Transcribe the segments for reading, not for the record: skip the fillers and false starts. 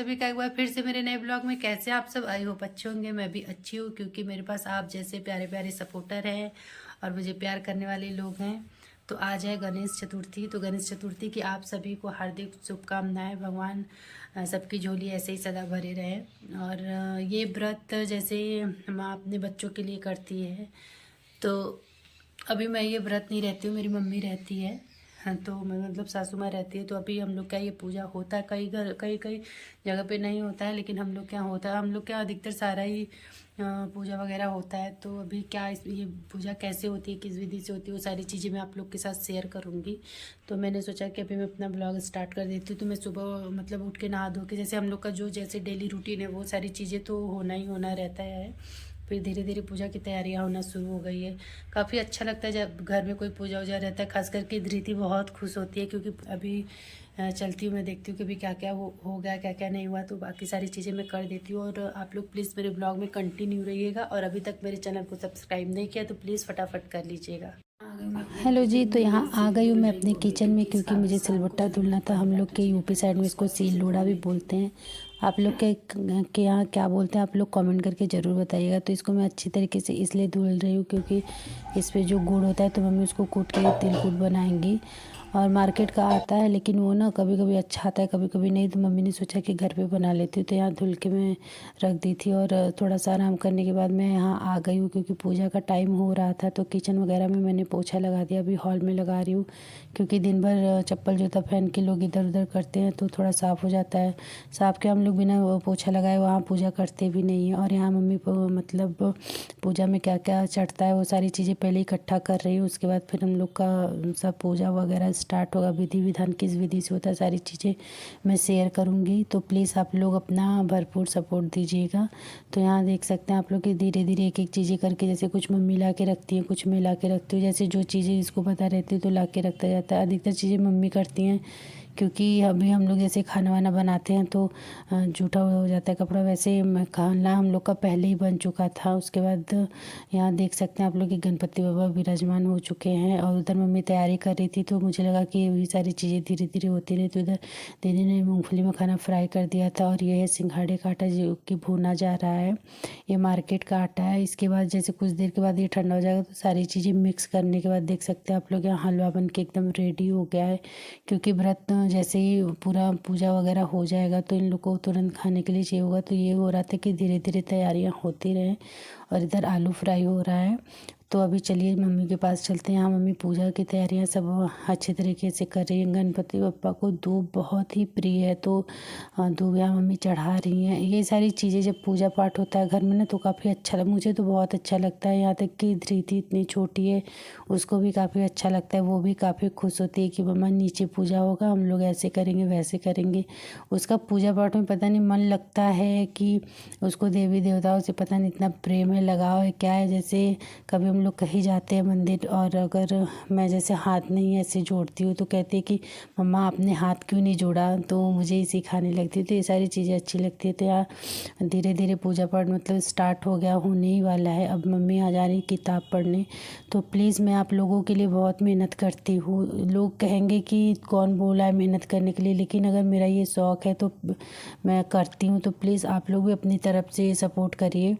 सभी का एक बार फिर से मेरे नए ब्लॉग में। कैसे आप सब? आई होप अच्छे होंगे। मैं भी अच्छी हूँ क्योंकि मेरे पास आप जैसे प्यारे प्यारे सपोर्टर हैं और मुझे प्यार करने वाले लोग हैं। तो आज है गणेश चतुर्थी। तो गणेश चतुर्थी की आप सभी को हार्दिक शुभकामनाएं। भगवान सबकी झोली ऐसे ही सदा भरे रहे। और ये व्रत जैसे माँ अपने बच्चों के लिए करती है, तो अभी मैं ये व्रत नहीं रहती हूँ, मेरी मम्मी रहती है। हाँ, तो मैं मतलब सासू माँ रहती है। तो अभी हम लोग क्या ये पूजा होता है, कई घर कई कई जगह पे नहीं होता है, लेकिन हम लोग क्या होता है, हम लोग क्या अधिकतर सारा ही पूजा वगैरह होता है। तो अभी क्या ये पूजा कैसे होती है, किस विधि से होती है, वो सारी चीज़ें मैं आप लोग के साथ शेयर करूँगी। तो मैंने सोचा कि अभी मैं अपना ब्लॉग स्टार्ट कर देती हूँ। तो मैं सुबह मतलब उठ के नहा धो के, जैसे हम लोग का जो जैसे डेली रूटीन है वो सारी चीज़ें तो होना ही होना रहता है। फिर धीरे धीरे पूजा की तैयारियां होना शुरू हो गई है। काफ़ी अच्छा लगता है जब घर में कोई पूजा वूजा रहता है। खास करके धृति बहुत खुश होती है क्योंकि अभी चलती हूँ, मैं देखती हूँ कि अभी क्या क्या हो गया, क्या क्या नहीं हुआ। तो बाकी सारी चीज़ें मैं कर देती हूँ। और आप लोग प्लीज़ मेरे ब्लॉग में कंटिन्यू रहिएगा। और अभी तक मेरे चैनल को सब्सक्राइब नहीं किया तो प्लीज़ फटाफट कर लीजिएगा। हेलो जी। तो यहाँ आ गई हूँ मैं अपने किचन में क्योंकि मुझे सिलबट्टा धुलना था। हम लोग के यूपी साइड में इसको सील लोढ़ा भी बोलते हैं। आप लोग के यहाँ क्या बोलते हैं, आप लोग कमेंट करके ज़रूर बताइएगा। तो इसको मैं अच्छी तरीके से इसलिए धुल रही हूँ क्योंकि इस पे जो गुड़ होता है तो मम्मी उसको कूट के तिलकुट बनाएंगी। और मार्केट का आता है लेकिन वो ना कभी कभी अच्छा आता है, कभी कभी नहीं। तो मम्मी ने सोचा कि घर पे बना लेती हूँ। तो यहाँ धुल के मैं रख दी थी और थोड़ा सा आराम करने के बाद मैं यहाँ आ गई हूँ क्योंकि पूजा का टाइम हो रहा था। तो किचन वगैरह में मैंने पोछा लगा दिया। अभी हॉल में लगा रही हूँ क्योंकि दिन भर चप्पल जूता पहन के लोग इधर उधर करते हैं तो थोड़ा साफ़ हो जाता है। साफ़ के हम लोग बिना पोछा लगाए वहाँ पूजा करते भी नहीं हैं। और यहाँ मम्मी मतलब पूजा में क्या क्या चढ़ता है वो सारी चीज़ें पहले इकट्ठा कर रही हूँ। उसके बाद फिर हम लोग का सब पूजा वगैरह स्टार्ट होगा। विधि विधान किस विधि से होता है सारी चीज़ें मैं शेयर करूँगी। तो प्लीज़ आप लोग अपना भरपूर सपोर्ट दीजिएगा। तो यहाँ देख सकते हैं आप लोग कि धीरे धीरे एक एक चीज़ें करके, जैसे कुछ मम्मी ला के रखती हैं, कुछ मैं ला के रखती हूँ। जैसे जो चीज़ें इसको पता रहती है तो ला के रखता जाता है। अधिकतर चीज़ें मम्मी करती हैं क्योंकि अभी हम लोग जैसे खाना वाना बनाते हैं तो जूठा हो जाता है कपड़ा। वैसे खाना हम लोग का पहले ही बन चुका था। उसके बाद यहाँ देख सकते हैं आप लोग कि गणपति बाबा विराजमान हो चुके हैं। और उधर मम्मी तैयारी कर रही थी तो मुझे लगा कि ये सारी चीज़ें धीरे धीरे होती रही। तो इधर दीदी ने मूंगफली में खाना फ्राई कर दिया था। और ये है सिंघाड़े का आटा जो कि भुना जा रहा है। ये मार्केट का आटा है। इसके बाद जैसे कुछ देर के बाद ये ठंडा हो जाएगा तो सारी चीज़ें मिक्स करने के बाद देख सकते हैं आप लोग यहाँ हलवा बन के एकदम रेडी हो गया है। क्योंकि व्रत जैसे ही पूरा पूजा वगैरह हो जाएगा तो इन लोग को तुरंत खाने के लिए चाहिए होगा। तो ये हो रहा था कि धीरे धीरे तैयारियां होती रहें। और इधर आलू फ्राई हो रहा है। तो अभी चलिए मम्मी के पास चलते हैं। यहाँ मम्मी पूजा की तैयारियां सब अच्छे तरीके से कर रही हैं। गणपति बप्पा को दूब बहुत ही प्रिय है तो दूब यहाँ मम्मी चढ़ा रही हैं। ये सारी चीज़ें जब पूजा पाठ होता है घर में ना तो काफ़ी अच्छा मुझे तो बहुत अच्छा लगता है। यहाँ तक कि धृति इतनी छोटी है उसको भी काफ़ी अच्छा लगता है। वो भी काफ़ी खुश होती है कि मम्मा नीचे पूजा होगा, हम लोग ऐसे करेंगे वैसे करेंगे। उसका पूजा पाठ में पता नहीं मन लगता है कि उसको देवी देवताओं से पता नहीं इतना प्रेम है, लगाव है, क्या है। जैसे कभी हम लोग कहीं जाते हैं मंदिर और अगर मैं जैसे हाथ नहीं ऐसे जोड़ती हूँ तो कहते हैं कि मम्मा आपने हाथ क्यों नहीं जोड़ा, तो मुझे ही सिखाने लगती है। तो ये सारी चीज़ें अच्छी लगती है। तो यार धीरे धीरे पूजा पाठ मतलब स्टार्ट हो गया, होने ही वाला है। अब मम्मी आ जा रही किताब पढ़ने। तो प्लीज़ मैं आप लोगों के लिए बहुत मेहनत करती हूँ। लोग कहेंगे कि कौन बोला है मेहनत करने के लिए, लेकिन अगर मेरा ये शौक़ है तो मैं करती हूँ। तो प्लीज़ आप लोग भी अपनी तरफ से सपोर्ट करिए।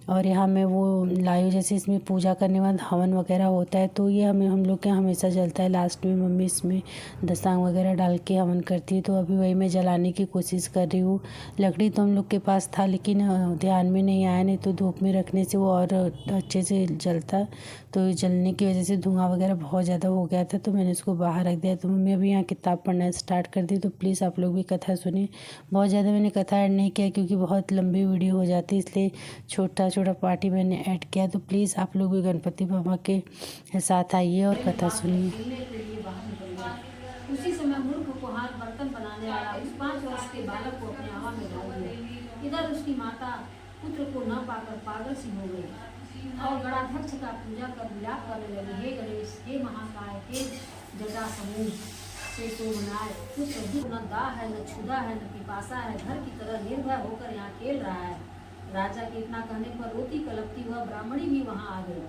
और यहाँ मैं वो लाइव जैसे इसमें पूजा करने के बाद हवन वगैरह होता है तो ये हम लोग के यहाँ हमेशा जलता है। लास्ट में मम्मी इसमें दसांग वगैरह डाल के हवन करती है। तो अभी वही मैं जलाने की कोशिश कर रही हूँ। लकड़ी तो हम लोग के पास था लेकिन ध्यान में नहीं आया, नहीं तो धूप में रखने से वो और अच्छे से जलता। तो जलने की वजह से धुआं वगैरह बहुत ज़्यादा हो गया था तो मैंने उसको बाहर रख दिया। तो मम्मी अभी यहाँ किताब पढ़ना स्टार्ट कर दी। तो प्लीज़ आप लोग भी कथा सुनिए। बहुत ज़्यादा मैंने कथा ऐड नहीं किया क्योंकि बहुत लंबी वीडियो हो जाती है, इसलिए छोटा छोटा पार्टी मैंने ऐड किया। तो प्लीज़ आप लोग भी गणपति बाबा के साथ आइए और कथा सुनिए। उसी समय मूर्ख को हाथ बर्तन बनाने वाला उस 5 वर्ष के बालक को अपने हवा में डाल दिया। इधर उसकी माता पुत्र को न पाकर पागल सी हो गई और गणाध्यक्ष का पूजा कर विलाप करने लगी। हे गणेश, हे महाकाय, हे जटा समूह से सोमनाय, कुछ न दाह है, न क्षुधा है, न पिपासा है, घर की तरह निर्भय होकर यहाँ खेल रहा है। राजा के इतना कहने पर रोती कलपती हुआ ब्राह्मणी भी वहाँ आ गई।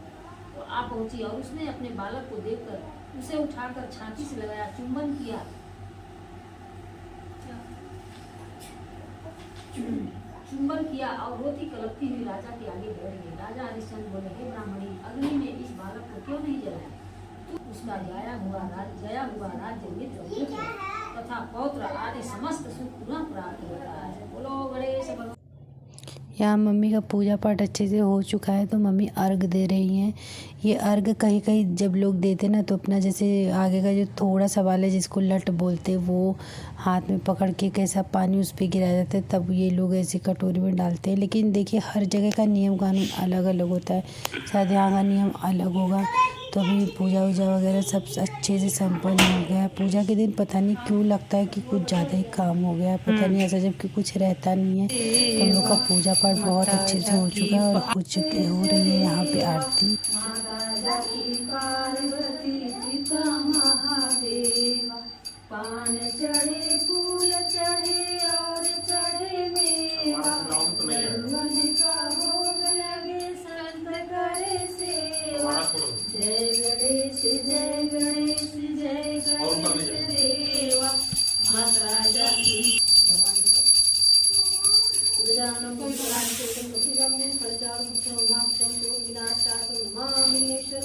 तो आ पहुंची और उसने अपने बालक को देखकर उसे उठाकर छाती से लगाया, चुंबन किया चुंबन किया और रोती कलपती हुई राजा के आगे बैठ गई। राजा हरिश्चंद्र बोले, हे ब्राह्मणी, अग्नि ने इस बालक को क्यों नहीं जलाया? तू उसका गया हुआ राज्य मित्र पुत्र तथा पौत्र आदि समस्त सुख पुनः प्राप्त होता है। बोलो गणेश भगवान। यहाँ मम्मी का पूजा पाठ अच्छे से हो चुका है तो मम्मी अर्घ दे रही हैं। ये अर्घ कहीं कहीं जब लोग देते ना तो अपना जैसे आगे का जो थोड़ा सा वाल है जिसको लट बोलते वो हाथ में पकड़ के कैसा पानी उस पर गिराया जाता है, तब ये लोग ऐसी कटोरी में डालते हैं। लेकिन देखिए हर जगह का नियम कानून अलग अलग होता है, शायद यहाँ का नियम अलग होगा। तो अभी पूजा वूजा वगैरह सब अच्छे से संपन्न हो गया। पूजा के दिन पता नहीं क्यों लगता है कि कुछ ज़्यादा ही काम हो गया, पता नहीं ऐसा, जबकि कुछ रहता नहीं है। तो हम लोग का पूजा पाठ बहुत अच्छे से हो चुका है और हो रही है यहाँ पे आरती। पान चढ़े, फूल चढ़े और चढ़े मेवा, भगवान का भोग लगे, संत करे सेवा। जय गणेश जय गणेश जय गणेश देवा। माता राजा गजानन भूषणं विनाशकारणं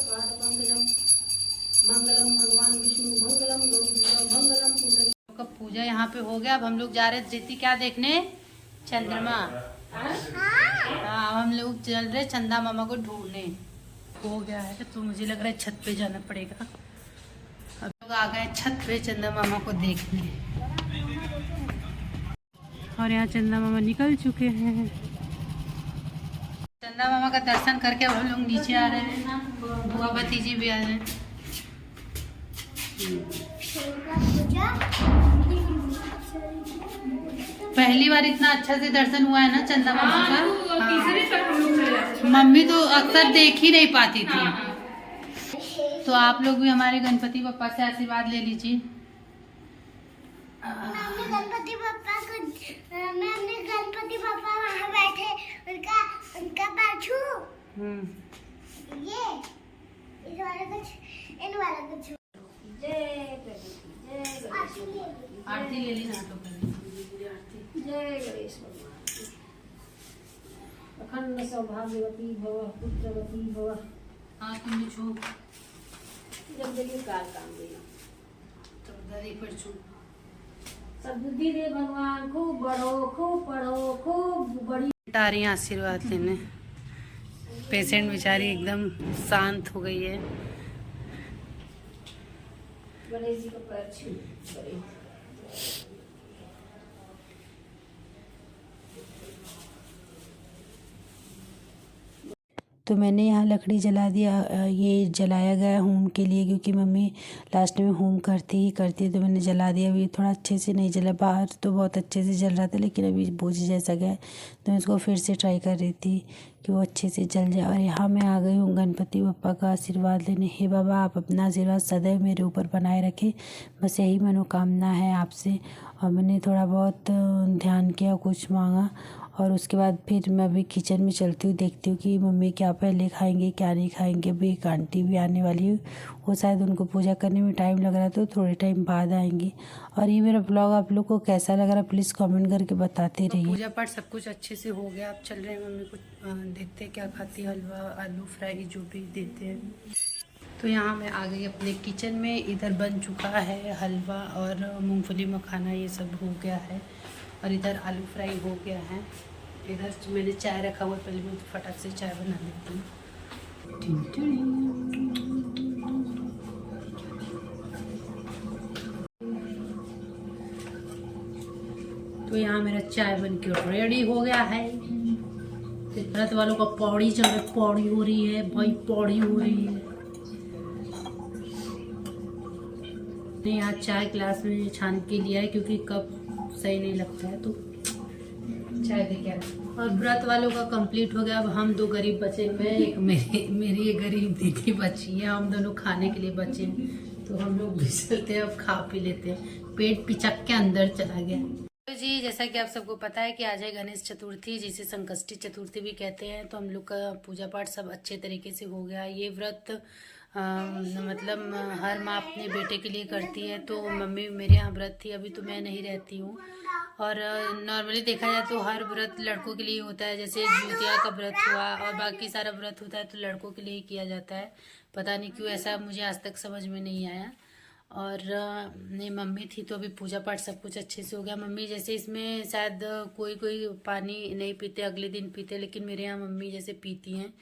पादपंकजं मंगलम भगवान विष्णु मंगलम गौरी मंगलम पुंडरी। का पूजा यहाँ पे हो गया। अब हम लोग जा रहे धृति क्या देखने? चंद्रमा। हाँ हम लोग चल रहे चंदा मामा को ढूंढने। हो गया है तो मुझे लग रहा है छत पे जाना पड़ेगा। अब लोग आ गए छत पे चंदा मामा को देखने और यहाँ चंदा मामा निकल चुके हैं। चंदा मामा का दर्शन करके हम लोग नीचे आ रहे हैं। बुआ भतीजी भी आ रहे हैं। पहली बार इतना अच्छा से दर्शन हुआ है ना चंदा मामा का। मम्मी तो अक्सर देख ही नहीं पाती थी। तो आप लोग भी हमारे गणपति बप्पा से आशीर्वाद ले लीजिए। गणपति बप्पा वहाँ बैठे, उनका पैर छू, ये इस वाले को, इन वाले को छू। आरती ले ली ना तो जय गणेश भगवान। अखंड सौभाग्यवती भव, पुत्रवती भव। हाँ तुम भी छू। जब देखिए कार काम देना तो दरी पर छू। सद्बुद्धि दे भगवान, खूब बढ़ो, खूब पढ़ो, खूब बड़ी। आ रही हैं आशीर्वाद लेने। पेशेंट बेचारी एकदम शांत हो गई है। गणेश जी का पैर छू। तो मैंने यहाँ लकड़ी जला दिया। ये जलाया गया होम के लिए, क्योंकि मम्मी लास्ट में होम करती है तो मैंने जला दिया। अभी थोड़ा अच्छे से नहीं जला, बाहर तो बहुत अच्छे से जल रहा था लेकिन अभी बोझ जैसा गया तो मैं इसको फिर से ट्राई कर रही थी कि वो अच्छे से जल जाए। और यहाँ मैं आ गई हूँ गणपति बप्पा का आशीर्वाद लेने। हे बाबा आप अपना आशीर्वाद सदैव मेरे ऊपर बनाए रखें, बस यही मनोकामना है आपसे। और मैंने थोड़ा बहुत ध्यान किया, कुछ मांगा और उसके बाद फिर मैं अभी किचन में चलती हूँ, देखती हूँ कि मम्मी क्या पहले खाएंगे क्या नहीं खाएंगे। अभी एक आंटी भी आने वाली है, वो शायद उनको पूजा करने में टाइम लग रहा है तो थोड़े टाइम बाद आएंगी। और ये मेरा ब्लॉग आप लोग को कैसा लग रहा है प्लीज़ कमेंट करके बताते रहिए। पूजा पाठ सब कुछ अच्छे से हो गया। अब चल रहे हैं मम्मी को देखते हैं क्या खाती है। हलवा आलू फ्राई जो भी देते हैं। तो यहाँ मैं आ गई अपने किचन में। इधर बन चुका है हलवा और मूंगफली मखाना, ये सब हो गया है। और इधर आलू फ्राई हो गया है। इधर मैंने चाय रखा हुआ, पहले मैं फटाक से चाय बना लेती हूँ। तो यहाँ मेरा चाय बन के रेडी हो गया है। व्रत वालों का पौड़ी चल रहा, पौड़ी हो रही है भाई, पौड़ी हो रही है। यहाँ चाय ग्लास में छान के लिया है क्योंकि कप सही नहीं लगता है तो चाय दे क्या। और व्रत वालों का कंप्लीट हो गया। अब हम दो गरीब बचे हुए हैं, एक मेरी एक गरीब दीदी बची है। हम दोनों खाने के लिए बचे हैं तो हम लोग भी चलते हैं, अब खा पी लेते हैं। पेट पिचक के अंदर चला गया। तो जी जैसा कि आप सबको पता है कि आज है गणेश चतुर्थी, जिसे संकष्टी चतुर्थी भी कहते हैं। तो हम लोग का पूजा पाठ सब अच्छे तरीके से हो गया। ये व्रत मतलब हर माँ अपने बेटे के लिए करती है। तो मम्मी मेरे यहाँ व्रत थी, अभी तो मैं नहीं रहती हूँ। और नॉर्मली देखा जाए तो हर व्रत लड़कों के लिए होता है, जैसे जितिया का व्रत हुआ और बाकी सारा व्रत होता है तो लड़कों के लिए ही किया जाता है। पता नहीं क्यों ऐसा मुझे आज तक समझ में नहीं आया। और नहीं, मम्मी थी तो अभी पूजा पाठ सब कुछ अच्छे से हो गया। मम्मी जैसे इसमें शायद कोई कोई पानी नहीं पीते, अगले दिन पीते, लेकिन मेरे यहाँ मम्मी जैसे पीती हैं,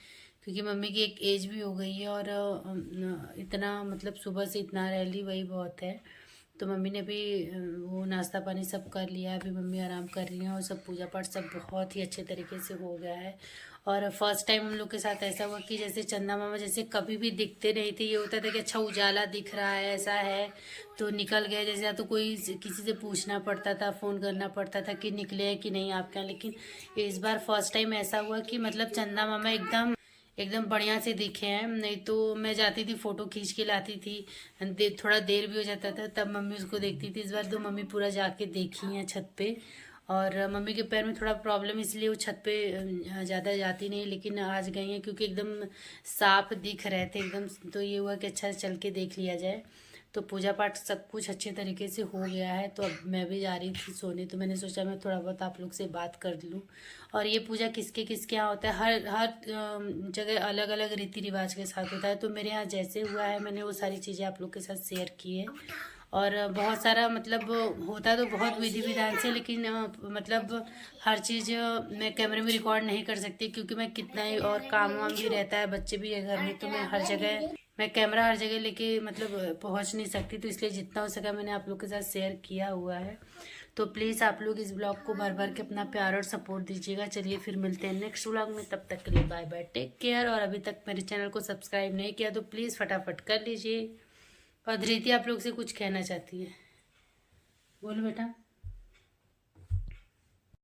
क्योंकि मम्मी की एक एज भी हो गई है और इतना मतलब सुबह से इतना रह ली वही बहुत है। तो मम्मी ने भी वो नाश्ता पानी सब कर लिया, अभी मम्मी आराम कर रही हैं और सब पूजा पाठ सब बहुत ही अच्छे तरीके से हो गया है। और फर्स्ट टाइम हम लोग के साथ ऐसा हुआ कि जैसे चंदा मामा जैसे कभी भी दिखते नहीं थे, ये होता था कि अच्छा उजाला दिख रहा है ऐसा है तो निकल गए, जैसे या तो कोई किसी से पूछना पड़ता था, फ़ोन करना पड़ता था कि निकले हैं कि नहीं आपके यहाँ। लेकिन इस बार फर्स्ट टाइम ऐसा हुआ कि मतलब चंदा मामा एकदम बढ़िया से दिखे हैं। नहीं तो मैं जाती थी फ़ोटो खींच के लाती थी, थोड़ा देर भी हो जाता था तब मम्मी उसको देखती थी। इस बार तो मम्मी पूरा जाके देखी हैं छत पे। और मम्मी के पैर में थोड़ा प्रॉब्लम, इसलिए वो छत पे ज़्यादा जाती नहीं, लेकिन आज गई हैं क्योंकि एकदम साफ दिख रहे थे एकदम। तो ये हुआ कि अच्छा चल के देख लिया जाए। तो पूजा पाठ सब कुछ अच्छे तरीके से हो गया है। तो अब मैं भी जा रही थी सोने, तो मैंने सोचा मैं थोड़ा बहुत आप लोग से बात कर लूँ। और ये पूजा किसके किसके यहाँ होता है, हर जगह अलग अलग रीति रिवाज के साथ होता है। तो मेरे यहाँ जैसे हुआ है मैंने वो सारी चीज़ें आप लोग के साथ शेयर की है। और बहुत सारा मतलब होता तो बहुत विधि विधान से, लेकिन मतलब हर चीज़ मैं कैमरे में रिकॉर्ड नहीं कर सकती, क्योंकि मैं कितना ही और काम वाम भी रहता है, बच्चे भी है घर में, तो मैं कैमरा हर जगह लेके मतलब पहुंच नहीं सकती। तो इसलिए जितना हो सका मैंने आप लोग के साथ शेयर किया हुआ है। तो प्लीज़ आप लोग इस ब्लॉग को भर भर के अपना प्यार और सपोर्ट दीजिएगा। चलिए फिर मिलते हैं नेक्स्ट ब्लॉग में, तब तक के लिए बाय बाय, टेक केयर। और अभी तक मेरे चैनल को सब्सक्राइब नहीं किया तो प्लीज़ फटाफट कर लीजिए। और धृति आप लोग से कुछ कहना चाहती है, बोलो बेटा।